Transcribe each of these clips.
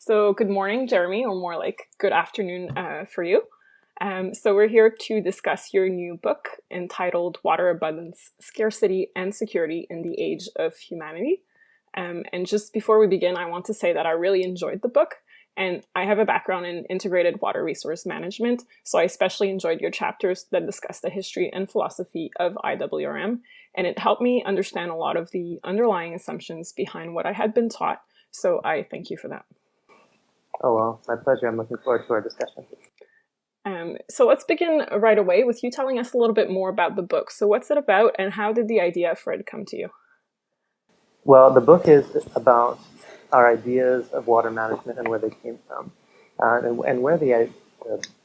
So good morning, Jeremy, or more like good afternoon for you. So we're here to discuss your new book entitled Water Abundance, Scarcity and Security in the Age of Humanity. And just before we begin, I want to say that I really enjoyed the book, and I have a background in integrated water resource management, so I especially enjoyed your chapters that discuss the history and philosophy of IWRM, and it helped me understand a lot of the underlying assumptions behind what I had been taught, so I thank you for that. Oh, well, my pleasure. I'm looking forward to our discussion. So let's begin right away with you telling us a little bit more about the book. So what's it about, and how did the idea for it come to you? Well, the book is about our ideas of water management and where they came from. And where the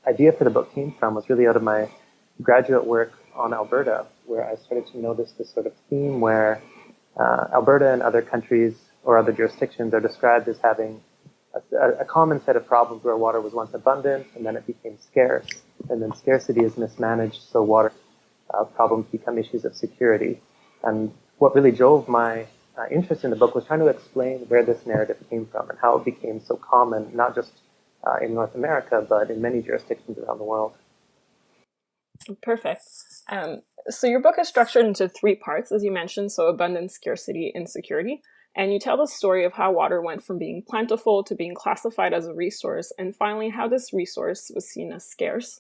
idea for the book came from was really out of my graduate work on Alberta, where I started to notice this sort of theme where Alberta and other countries or other jurisdictions are described as having a common set of problems where water was once abundant and then it became scarce, and then scarcity is mismanaged, so water problems become issues of security. And what really drove my interest in the book was trying to explain where this narrative came from and how it became so common, not just in North America, but in many jurisdictions around the world. Perfect. So your book is structured into three parts, as you mentioned, so abundance, scarcity, and security. And you tell the story of how water went from being plentiful to being classified as a resource, and finally how this resource was seen as scarce.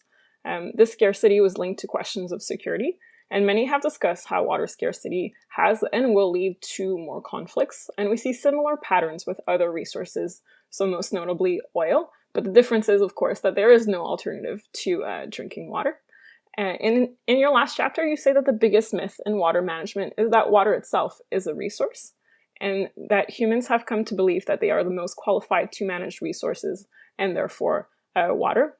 This scarcity was linked to questions of security, and many have discussed how water scarcity has and will lead to more conflicts, and we see similar patterns with other resources, so most notably oil, but the difference is, of course, that there is no alternative to drinking water. In your last chapter, you say that the biggest myth in water management is that water itself is a resource, and that humans have come to believe that they are the most qualified to manage resources, and therefore water.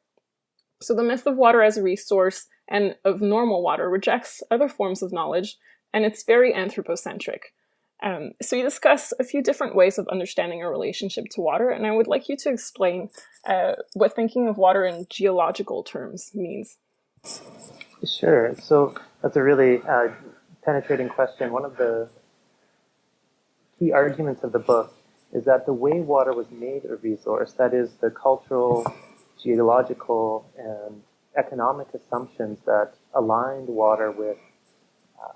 So the myth of water as a resource and of normal water rejects other forms of knowledge, and it's very anthropocentric. So you discuss a few different ways of understanding our relationship to water, and I would like you to explain what thinking of water in geological terms means. Sure. So that's a really penetrating question. One of the key arguments of the book is that the way water was made a resource, that is, the cultural, geological, and economic assumptions that aligned water with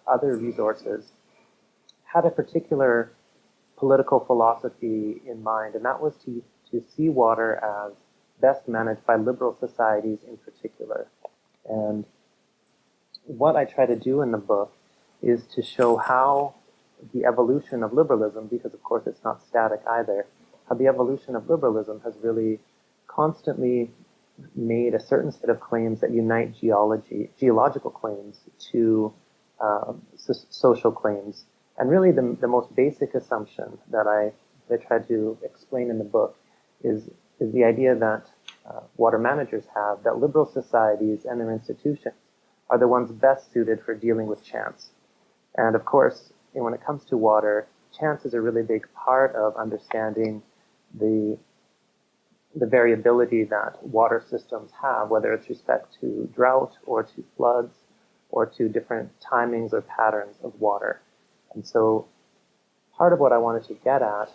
other resources, had a particular political philosophy in mind, and that was to see water as best managed by liberal societies in particular. And what I try to do in the book is to show how the evolution of liberalism, because of course it's not static either, how the evolution of liberalism has really constantly made a certain set of claims that unite geological claims to social claims. And really the most basic assumption that I try to explain in the book is the idea that water managers have, that liberal societies and their institutions are the ones best suited for dealing with chance. And of course, when it comes to water, chance is a really big part of understanding the variability that water systems have, whether it's respect to drought or to floods or to different timings or patterns of water. And so part of what I wanted to get at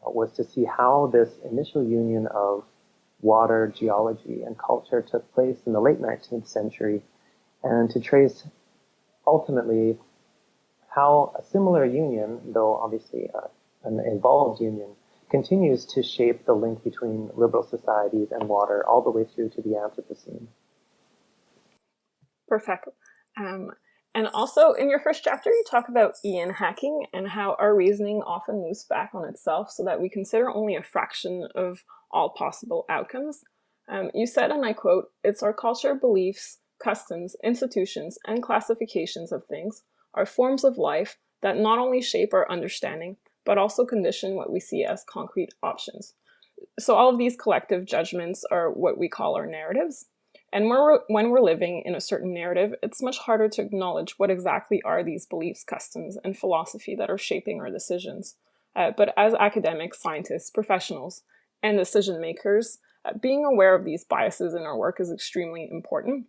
was to see how this initial union of water, geology, and culture took place in the late 19th century, and to trace ultimately how a similar union, though obviously an involved union, continues to shape the link between liberal societies and water all the way through to the Anthropocene. Perfect. And also, in your first chapter, you talk about Ian hacking and how our reasoning often moves back on itself so that we consider only a fraction of all possible outcomes. You said, and I quote, "It's our culture, beliefs, customs, institutions, and classifications of things, are forms of life that not only shape our understanding, but also condition what we see as concrete options." So all of these collective judgments are what we call our narratives. And when we're living in a certain narrative, it's much harder to acknowledge what exactly are these beliefs, customs, and philosophy that are shaping our decisions. But as academics, scientists, professionals, and decision makers, being aware of these biases in our work is extremely important.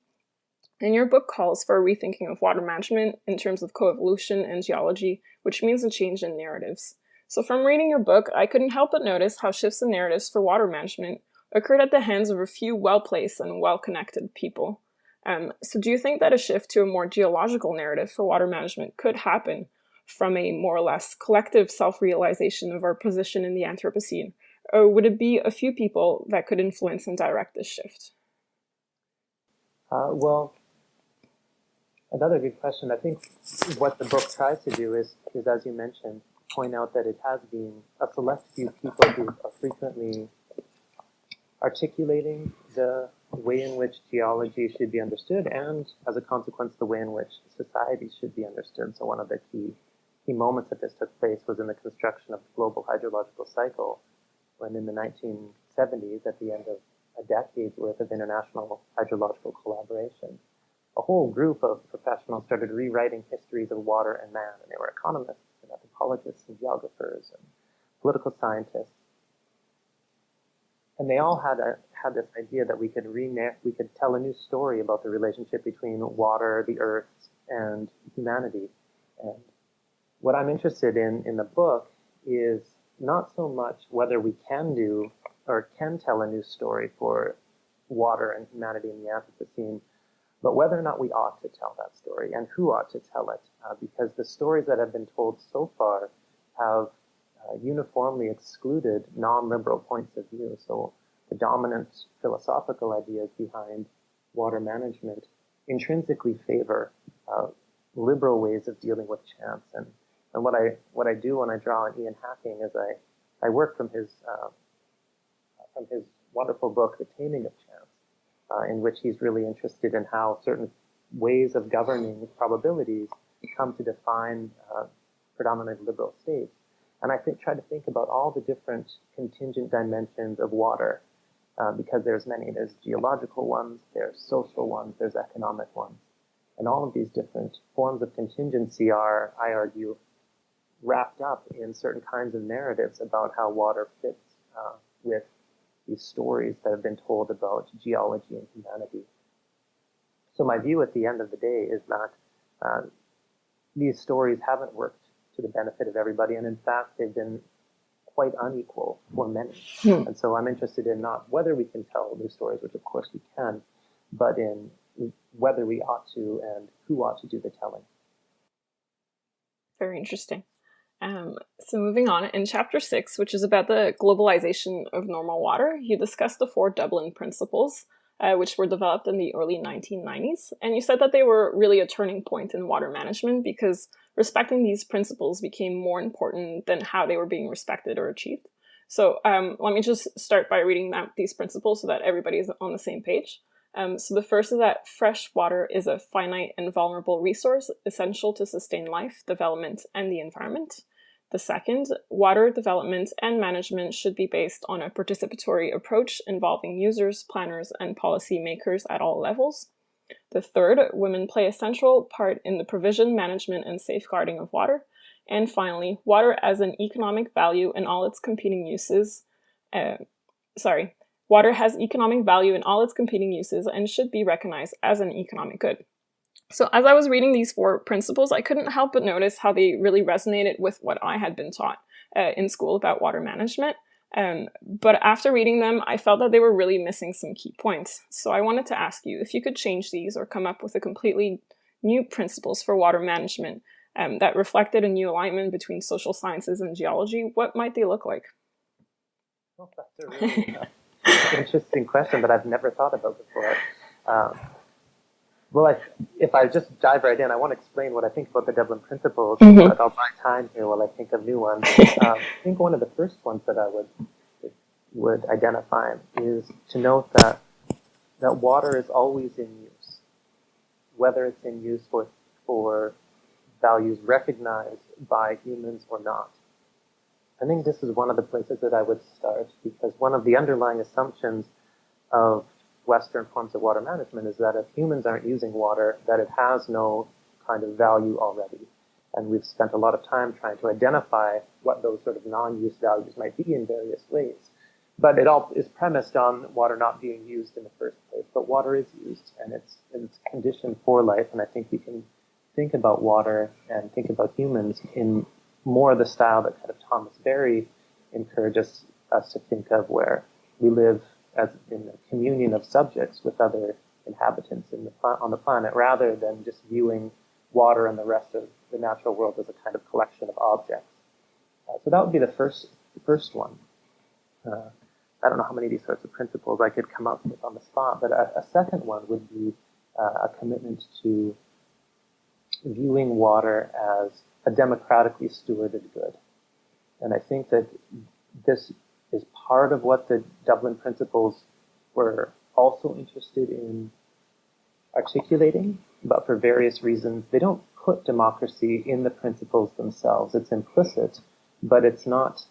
And your book calls for a rethinking of water management in terms of coevolution and geology, which means a change in narratives. So from reading your book, I couldn't help but notice how shifts in narratives for water management occurred at the hands of a few well-placed and well-connected people. So do you think that a shift to a more geological narrative for water management could happen from a more or less collective self-realization of our position in the Anthropocene? Or would it be a few people that could influence and direct this shift? Well, another good question. I think what the book tries to do is, as you mentioned, point out that it has been a select few people who are frequently articulating the way in which geology should be understood, and as a consequence, the way in which society should be understood. So one of the key moments that this took place was in the construction of the global hydrological cycle, when in the 1970s, at the end of a decade's worth of international hydrological collaboration, a whole group of professionals started rewriting histories of water and man, and they were economists and anthropologists and geographers and political scientists. And they all had this idea that we could tell a new story about the relationship between water, the earth, and humanity. And what I'm interested in the book is not so much whether we can do or can tell a new story for water and humanity in the Anthropocene, but whether or not we ought to tell that story and who ought to tell it, because the stories that have been told so far have uniformly excluded non-liberal points of view. So the dominant philosophical ideas behind water management intrinsically favor liberal ways of dealing with chance. And what I do when I draw on Ian Hacking is I work from his wonderful book, The Taming of Chance, in which he's really interested in how certain ways of governing probabilities come to define predominantly liberal states. And I try to think about all the different contingent dimensions of water, because there's many. There's geological ones, there's social ones, there's economic ones. And all of these different forms of contingency are, I argue, wrapped up in certain kinds of narratives about how water fits with these stories that have been told about geology and humanity. So my view at the end of the day is that these stories haven't worked to the benefit of everybody, and in fact, they've been quite unequal for many. And so I'm interested in not whether we can tell new stories, which of course we can, but in whether we ought to and who ought to do the telling. Very interesting. So moving on, in chapter 6, which is about the globalization of normal water, you discussed the 4 Dublin principles, which were developed in the early 1990s. And you said that they were really a turning point in water management because respecting these principles became more important than how they were being respected or achieved. So let me just start by reading these principles so that everybody is on the same page. So the first is that fresh water is a finite and vulnerable resource essential to sustain life, development, and the environment. The second, water development and management should be based on a participatory approach involving users, planners, and policymakers at all levels. The third, women play a central part in the provision, management, and safeguarding of water. And finally, water as an economic value in all its competing uses. Water has economic value in all its competing uses and should be recognized as an economic good. So as I was reading these 4 principles, I couldn't help but notice how they really resonated with what I had been taught in school about water management. But after reading them, I felt that they were really missing some key points. So I wanted to ask you if you could change these or come up with a completely new principles for water management that reflected a new alignment between social sciences and geology, what might they look like? Well, that's a really interesting question that I've never thought about before. Well, if I just dive right in, I want to explain what I think about the Dublin principles, but I'll buy time here while I think of new ones. I think one of the first ones that I would identify is to note that water is always in use, whether it's in use for values recognized by humans or not. I think this is one of the places that I would start, because one of the underlying assumptions of Western forms of water management is that if humans aren't using water, that it has no kind of value already. And we've spent a lot of time trying to identify what those sort of non-use values might be in various ways. But it all is premised on water not being used in the first place. But water is used, and it's conditioned for life. And I think we can think about water and think about humans in more the style that kind of Thomas Berry encourages us to think of, where we live as in a communion of subjects with other inhabitants on the planet, rather than just viewing water and the rest of the natural world as a kind of collection of objects. So that would be the first one. I don't know how many of these sorts of principles I could come up with on the spot, but a second one would be a commitment to viewing water as a democratically stewarded good. And I think that this is part of what the Dublin principles were also interested in articulating, but for various reasons, they don't put democracy in the principles themselves. It's implicit, but it's not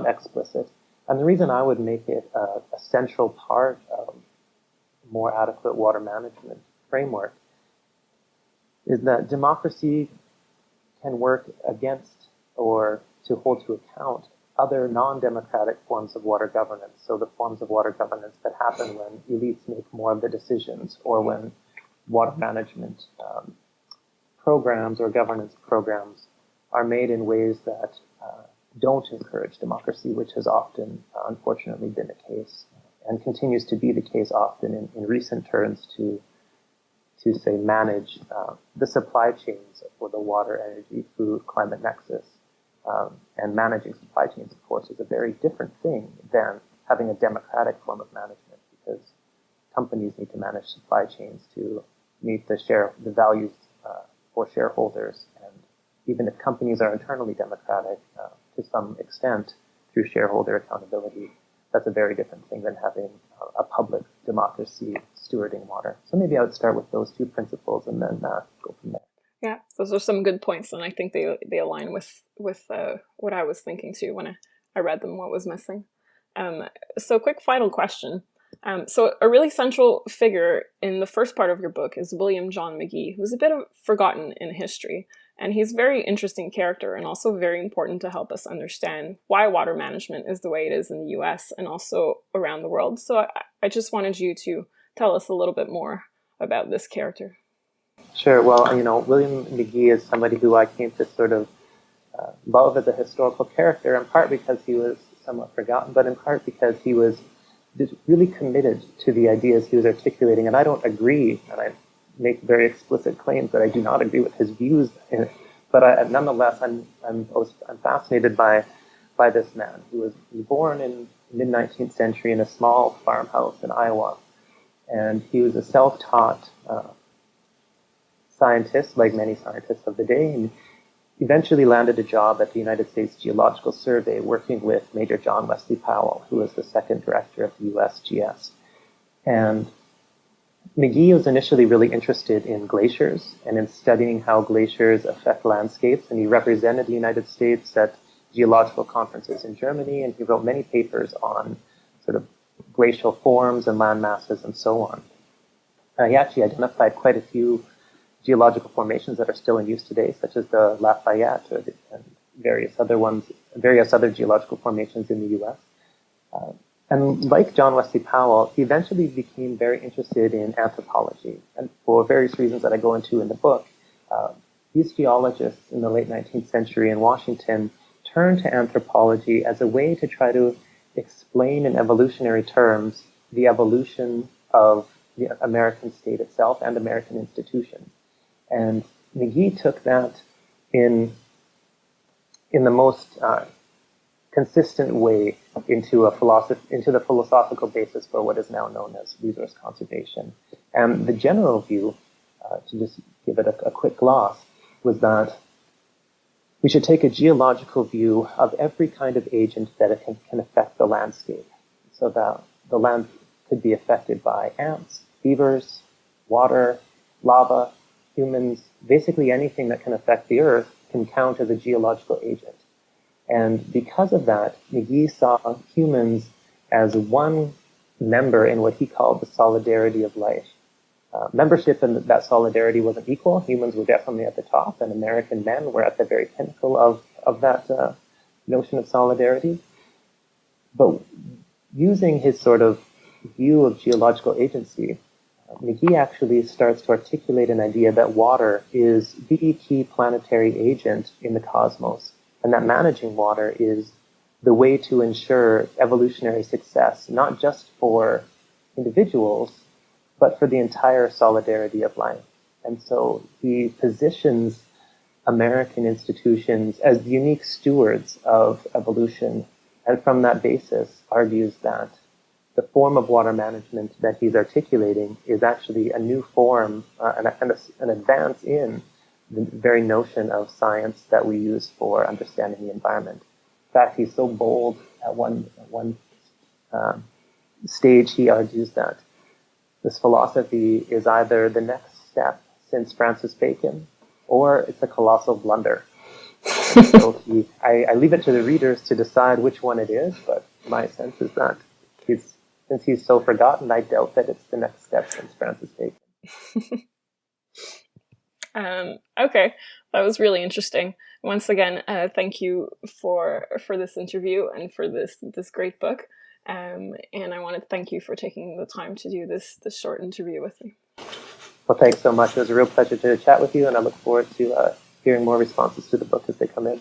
explicit. And the reason I would make it a central part of a more adequate water management framework is that democracy can work against or to hold to account other non-democratic forms of water governance. So the forms of water governance that happen when elites make more of the decisions, or when water management programs or governance programs are made in ways that don't encourage democracy, which has often, unfortunately, been the case and continues to be the case often in recent terms to say, manage the supply chains for the water, energy, food, climate nexus. And managing supply chains, of course, is a very different thing than having a democratic form of management, because companies need to manage supply chains to meet the values for shareholders. And even if companies are internally democratic to some extent through shareholder accountability, that's a very different thing than having a public democracy stewarding water. So maybe I would start with those two principles and then go from there. Yeah, those are some good points, and I think they align with what I was thinking too when I read them, what was missing. So quick final question. So a really central figure in the first part of your book is William John Magee, who's a bit forgotten in history, and he's a very interesting character and also very important to help us understand why water management is the way it is in the US and also around the world. So I just wanted you to tell us a little bit more about this character. Sure. Well, William Magee is somebody who I came to sort of love as a historical character, in part because he was somewhat forgotten, but in part because he was just really committed to the ideas he was articulating. And I don't agree, and I make very explicit claims that I do not agree with his views, but nonetheless, I'm fascinated by this man who was born in mid-19th century in a small farmhouse in Iowa, and he was a self-taught scientist, like many scientists of the day, and eventually landed a job at the United States Geological Survey working with Major John Wesley Powell, who was the second director of the USGS. And Magee was initially really interested in glaciers and in studying how glaciers affect landscapes, and he represented the United States at geological conferences in Germany, and he wrote many papers on sort of glacial forms and land masses and so on. He actually identified quite a few geological formations that are still in use today, such as the Lafayette and various other geological formations in the U.S. And like John Wesley Powell, he eventually became very interested in anthropology, and for various reasons that I go into in the book. These geologists in the late 19th century in Washington turned to anthropology as a way to try to explain in evolutionary terms the evolution of the American state itself and American institutions. And Magee took that in the most consistent way into the philosophical basis for what is now known as resource conservation. And the general view, to just give it a quick gloss, was that we should take a geological view of every kind of agent that can affect the landscape, so that the land could be affected by ants, beavers, water, lava, humans. Basically anything that can affect the earth can count as a geological agent. And because of that, Magee saw humans as one member in what he called the solidarity of life. Membership in that solidarity wasn't equal. Humans were definitely at the top, and American men were at the very pinnacle of that notion of solidarity. But using his sort of view of geological agency, Magee actually starts to articulate an idea that water is the key planetary agent in the cosmos, and that managing water is the way to ensure evolutionary success, not just for individuals, but for the entire solidarity of life. And so he positions American institutions as unique stewards of evolution, and from that basis argues that the form of water management that he's articulating is actually a new form, an advance in the very notion of science that we use for understanding the environment. In fact, he's so bold at one stage, he argues that this philosophy is either the next step since Francis Bacon, or it's a colossal blunder. So I leave it to the readers to decide which one it is, but my sense is that since he's so forgotten, I doubt that it's the next step since Francis Bacon. Okay, that was really interesting. Once again, thank you for this interview and for this great book. And I want to thank you for taking the time to do this short interview with me. Well, thanks so much. It was a real pleasure to chat with you, and I look forward to hearing more responses to the book as they come in.